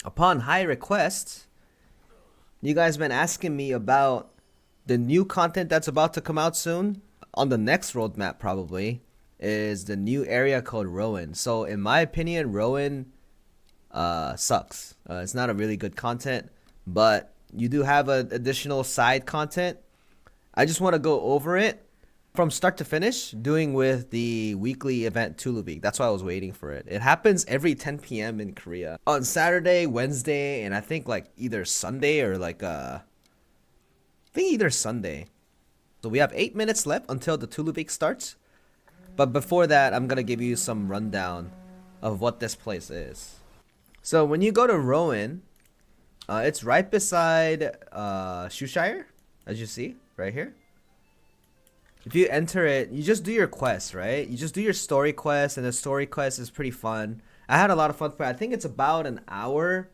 Upon high request, you guys been asking me about the new content that's about to come out soon on the next roadmap probably is the new area called Rowen. So in my opinion, Rowen sucks. It's not a really good content, but you do have an additional side content. I just want to go over it from start to finish, doing with the weekly event Tulubik. That's why I was waiting for it. It happens every 10 p.m. in Korea on Saturday, Wednesday, and I think like either Sunday or I think either Sunday. So we have 8 minutes left until the Tulubik starts. But before that, I'm gonna give you some rundown of what this place is. So when you go to Rowan, it's right beside Shoeshire, as you see right here. If you enter it, you just do your quest, right? You just do your story quest, and the story quest is pretty fun. I had a lot of fun for it. I think it's about an hour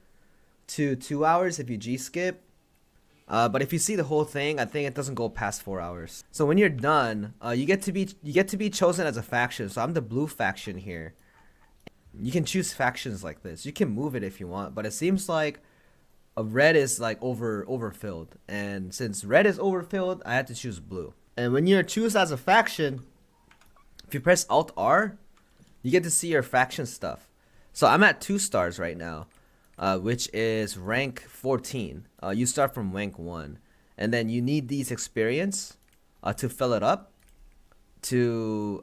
to 2 hours if you G-skip. But if you see the whole thing, I think it doesn't go past 4 hours. So when you're done, you get to be chosen as a faction. So I'm the blue faction here. You can choose factions like this. You can move it if you want, but it seems like a red is like overfilled, and since red is overfilled, I had to choose blue. And when you're choose as a faction, if you press Alt R, you get to see your faction stuff. So I'm at 2 stars right now, which is rank 14. You start from rank 1, and then you need these experience to fill it up to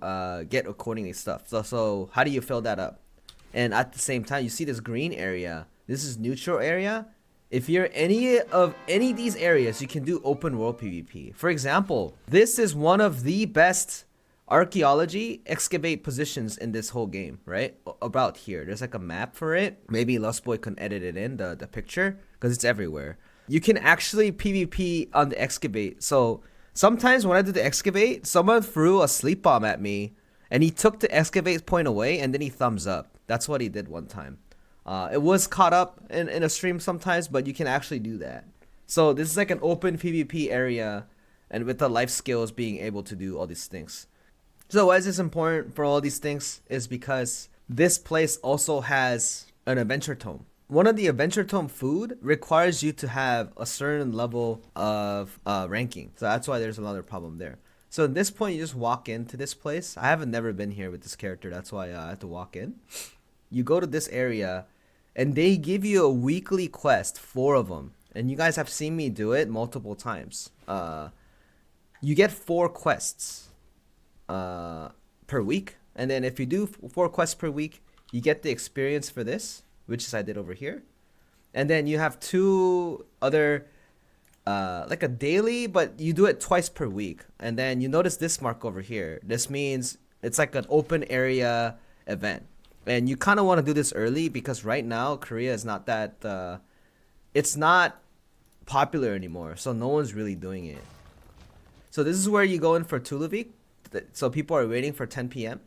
get accordingly stuff. So how do you fill that up? And at the same time, you see this green area. This is neutral area. If you're any of these areas, you can do open world PvP. For example, this is one of the best archaeology excavate positions in this whole game, right? About here. There's like a map for it. Maybe Lustboy can edit it in, the picture, because it's everywhere. You can actually PvP on the excavate. So sometimes when I did the excavate, someone threw a sleep bomb at me, and he took the excavate point away, and then he thumbs up. That's what he did one time. It was caught up in a stream sometimes, but you can actually do that. So this is like an open PvP area, and with the life skills being able to do all these things. So why is this important for all these things is because this place also has an adventure tome. One of the adventure tome food requires you to have a certain level of ranking. So that's why there's another problem there. So at this point, you just walk into this place. I haven't never been here with this character. That's why I had to walk in. You go to this area, and they give you a weekly quest, 4 of them. And you guys have seen me do it multiple times. You get 4 quests per week. And then if you do 4 quests per week, you get the experience for this, which is I did over here. And then you have 2 other, like a daily, but you do it twice per week. And then you notice this mark over here. This means it's like an open area event. And you kind of want to do this early because right now Korea is not that it's not popular anymore, so no one's really doing it. So this is where you go in for Tulubik. So people are waiting for 10 p.m.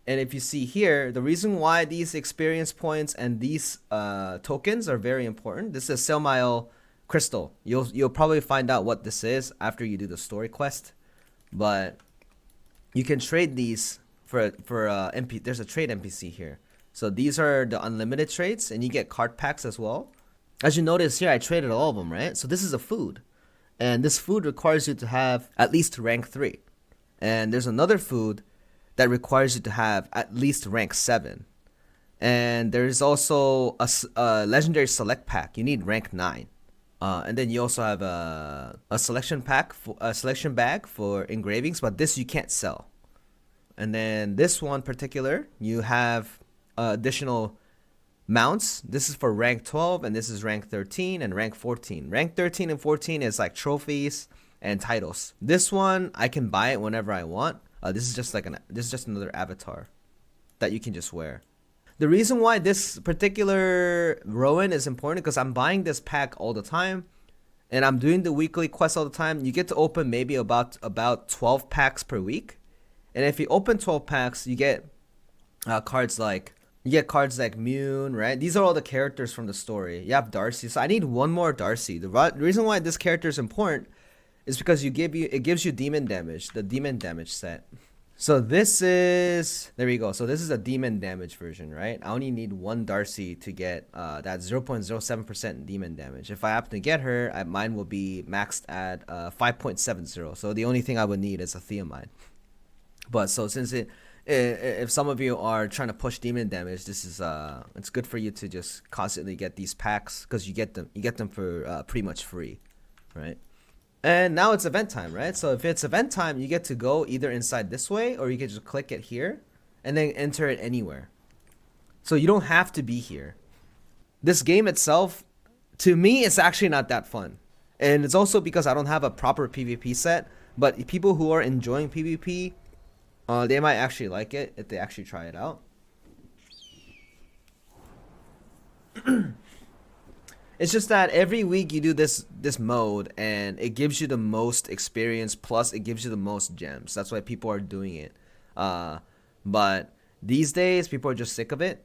And if you see here, the reason why these experience points and these tokens are very important. This is Selmail crystal. You'll probably find out what this is after you do the story quest, but you can trade these for MP. There's a trade NPC here. So these are the unlimited trades, and you get card packs as well. As you notice here, I traded all of them, right? So this is a food, and this food requires you to have at least rank 3. And there's another food that requires you to have at least rank 7. And there's also a legendary select pack. You need rank 9. And then you also have a selection pack, a selection bag for engravings, but this you can't sell. And then this one particular, you have additional mounts. This is for rank 12, and this is rank 13 and rank 14. Rank 13 and 14 is like trophies and titles. This one I can buy it whenever I want. This is just another avatar that you can just wear. The reason why this particular Rowan is important because I'm buying this pack all the time, and I'm doing the weekly quest all the time. You get to open maybe about 12 packs per week. And if you open 12 packs, you get cards like Mune, right? These are all the characters from the story. You have Darcy. So I need one more Darcy. The reason why this character is important is because it gives you demon damage, the demon damage set. So this is, there we go. So this is a demon damage version, right? I only need one Darcy to get that 0.07% demon damage. If I happen to get her, mine will be maxed at 5.70. So the only thing I would need is a Theomine. But so since if some of you are trying to push demon damage, this is it's good for you to just constantly get these packs, because you get them for pretty much free, right? And now it's event time, right? So if it's event time, you get to go either inside this way, or you can just click it here and then enter it anywhere. So you don't have to be here. This game itself, to me, it's actually not that fun. And it's also because I don't have a proper PvP set. But people who are enjoying PvP, they might actually like it if they actually try it out. It's just that every week you do this mode, and it gives you the most experience, plus it gives you the most gems. That's why people are doing it. But these days people are just sick of it,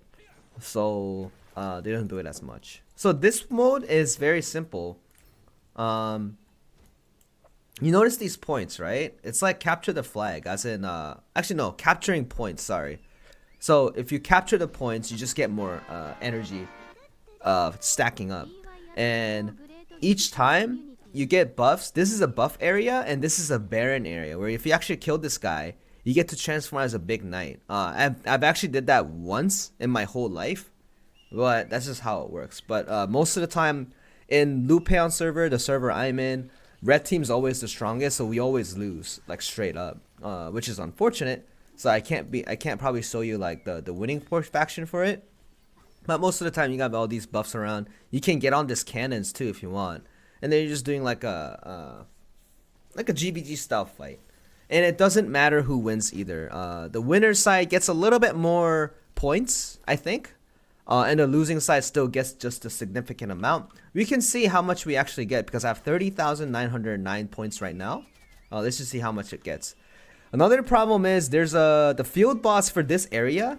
so they don't do it as much. So this mode is very simple. You notice these points, right? It's like capture the flag, as in actually no, capturing points, sorry. So if you capture the points, you just get more energy stacking up. And each time you get buffs. This is a buff area, and this is a barren area, where if you actually kill this guy, you get to transform as a big knight. I've actually did that once in my whole life, but that's just how it works. But most of the time in Lupeon server, the server I'm in, red team's always the strongest, so we always lose, like straight up, which is unfortunate. So I can't probably show you like the winning faction for it. But most of the time you got all these buffs around. You can get on this cannons too if you want. And then you're just doing like a GBG style fight. And it doesn't matter who wins either. The winner's side gets a little bit more points, I think. And the losing side still gets just a significant amount. We can see how much we actually get, because I have 30,909 points right now. Let's just see how much it gets. Another problem is there's the field boss for this area.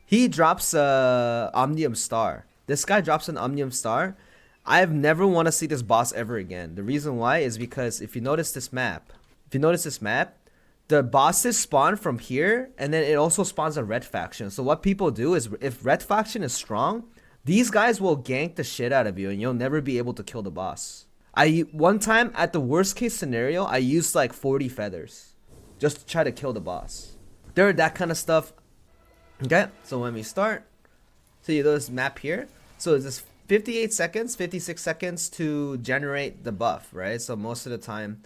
He drops a Omnium Star. This guy drops an Omnium Star. I've never want to see this boss ever again. The reason why is because if you notice this map, the bosses spawn from here, and then it also spawns a red faction. So what people do is, if red faction is strong, these guys will gank the shit out of you, and you'll never be able to kill the boss. One time, at the worst case scenario, I used like 40 feathers just to try to kill the boss. There are that kind of stuff. Okay, so when we start, so you do this map here. So it's just 58 seconds, 56 seconds to generate the buff, right? So most of the time,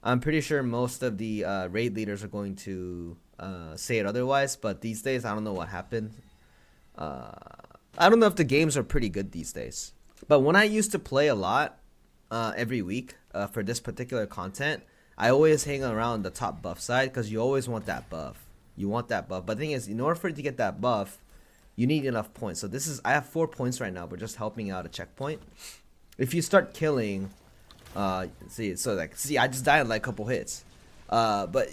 I'm pretty sure most of the raid leaders are going to say it otherwise, but these days, I don't know what happened. I don't know if the games are pretty good these days. But when I used to play a lot every week for this particular content, I always hang around the top buff side, because you always want that buff. You want that buff. But the thing is, in order for you to get that buff, you need enough points. So this is, I have 4 points right now. We're just helping out a checkpoint. If you start killing, I just died in like a couple hits. But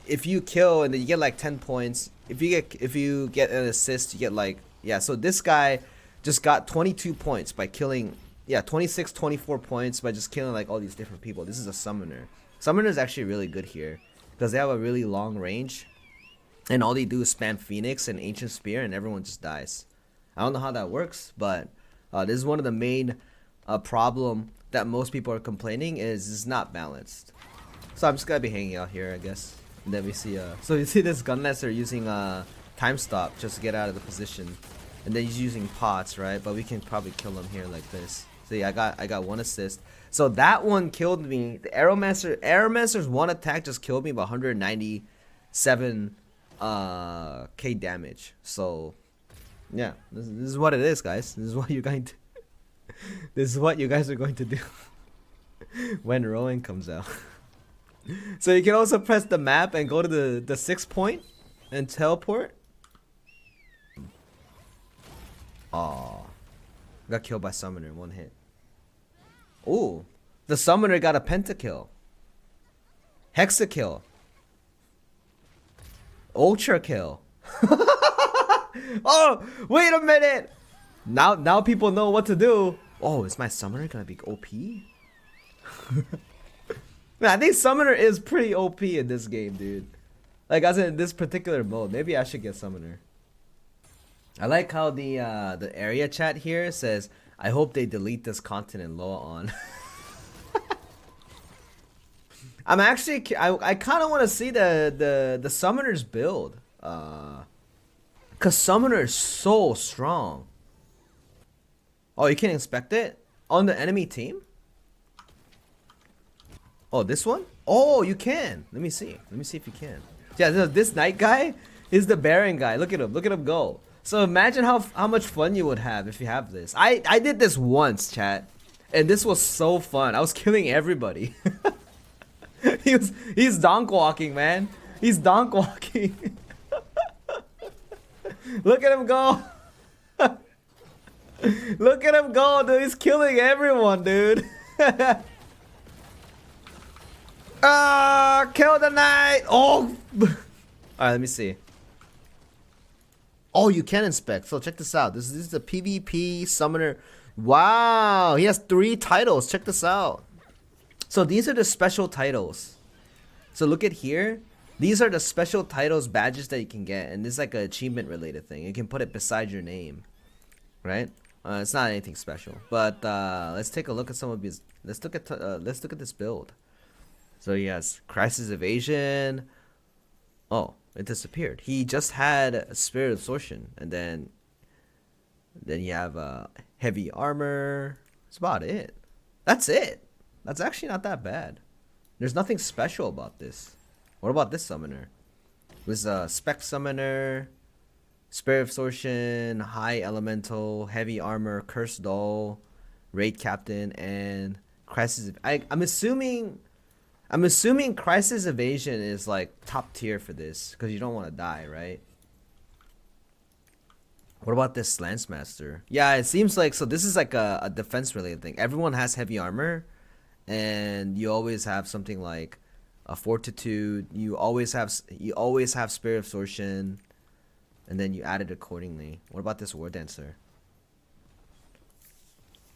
if you kill and then you get like 10 points, if you get an assist, you get like, yeah. So this guy just got 22 points by killing, 26, 24 points by just killing like all these different people. This is a summoner. Summoner is actually really good here because they have a really long range. And all they do is spam Phoenix and Ancient Spear, and everyone just dies. I don't know how that works, but this is one of the main problem that most people are complaining is it's not balanced. So I'm just gonna be hanging out here, I guess. And then we see so you see this Gunlaster using time stop just to get out of the position, and then he's using pots, right? But we can probably kill him here like this. See, I got 1 assist. So that one killed me. The Arrowmancer's 1 attack just killed me by 197 K damage. So yeah, this is what it is, guys. This is what you're going to this is what you guys are going to do when Rowen comes out. So you can also press the map and go to the 6 point and teleport. Oh, got killed by Summoner in 1 hit. Ooh, the Summoner got a pentakill, hexakill, ultra kill. Oh, wait a minute. Now people know what to do. Oh, is my Summoner gonna be OP? Man, I think Summoner is pretty OP in this game, dude. Like as in this particular mode. Maybe I should get Summoner. I like how the area chat here says, I hope they delete this content in Loa on. I'm actually I kind of want to see the Summoner's build. Cause Summoner is so strong. Oh, you can inspect it on the enemy team? Oh, this one? Oh, you can. Let me see. Let me see if you can. Yeah, this knight guy is the Baron guy. Look at him. Look at him go. So imagine how much fun you would have if you have this. I did this once, chat, and this was so fun. I was killing everybody. He's donk walking, man. He's donk walking. Look at him go. Look at him go, dude. He's killing everyone, dude. Ah, kill the knight. Oh. Alright, let me see. Oh, you can inspect. So check this out. This is the PvP Summoner. Wow, he has 3 titles. Check this out. So these are the special titles. So look at here. These are the special titles badges that you can get, and this is like an achievement related thing. You can put it beside your name, right? It's not anything special, but let's take a look at some of these. Let's look at this build. So he has Crisis Evasion. Oh, it disappeared. He just had Spirit Absorption, and then you have heavy armor. That's about it. That's it. That's actually not that bad. There's nothing special about this. What about this summoner? This Spec Summoner, Spirit Absorption, High Elemental, Heavy Armor, Cursed Doll, Raid Captain, and Crisis. I'm assuming Crisis Evasion is like top tier for this because you don't want to die, right? What about this Lance Master? Yeah, it seems like so. This is like a defense related thing. Everyone has heavy armor, and you always have something like a Fortitude. You always have Spirit Absorption, and then you add it accordingly. What about this War Dancer?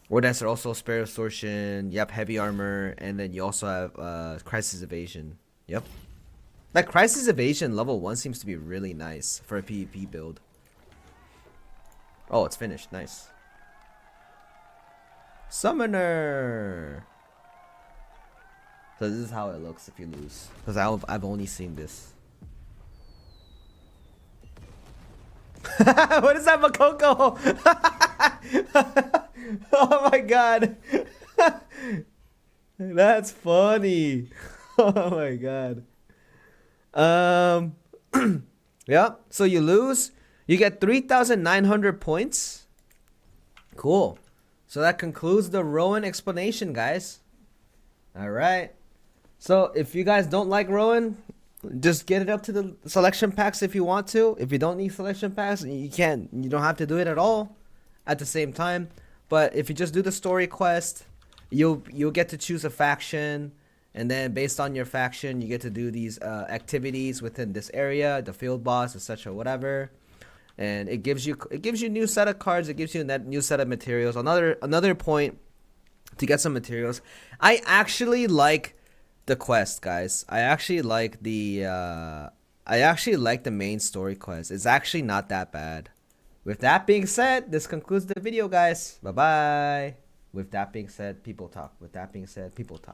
War Dancer also Spirit Absorption. Yep, heavy armor, and then you also have Crisis Evasion. Yep, that Crisis Evasion level 1 seems to be really nice for a PvP build. Oh, it's finished. Nice. Summoner. So this is how it looks if you lose, because I've only seen this. What is that, Makoko? Oh my god. That's funny. Oh my god. Yeah, so you lose. You get 3,900 points. Cool. So that concludes the Rowen explanation, guys. Alright. So if you guys don't like Rowen, just get it up to the selection packs if you want to. If you don't need selection packs, you don't have to do it at all at the same time. But if you just do the story quest, you'll get to choose a faction, and then based on your faction, you get to do these activities within this area, the field boss, etc., whatever. And it gives you new set of cards. It gives you that new set of materials. Another point to get some materials. I actually like the quest, guys. I actually like the main story quest. It's actually not that bad. With that being said, this concludes the video, guys. Bye bye. With that being said, people talk. With that being said, people talk.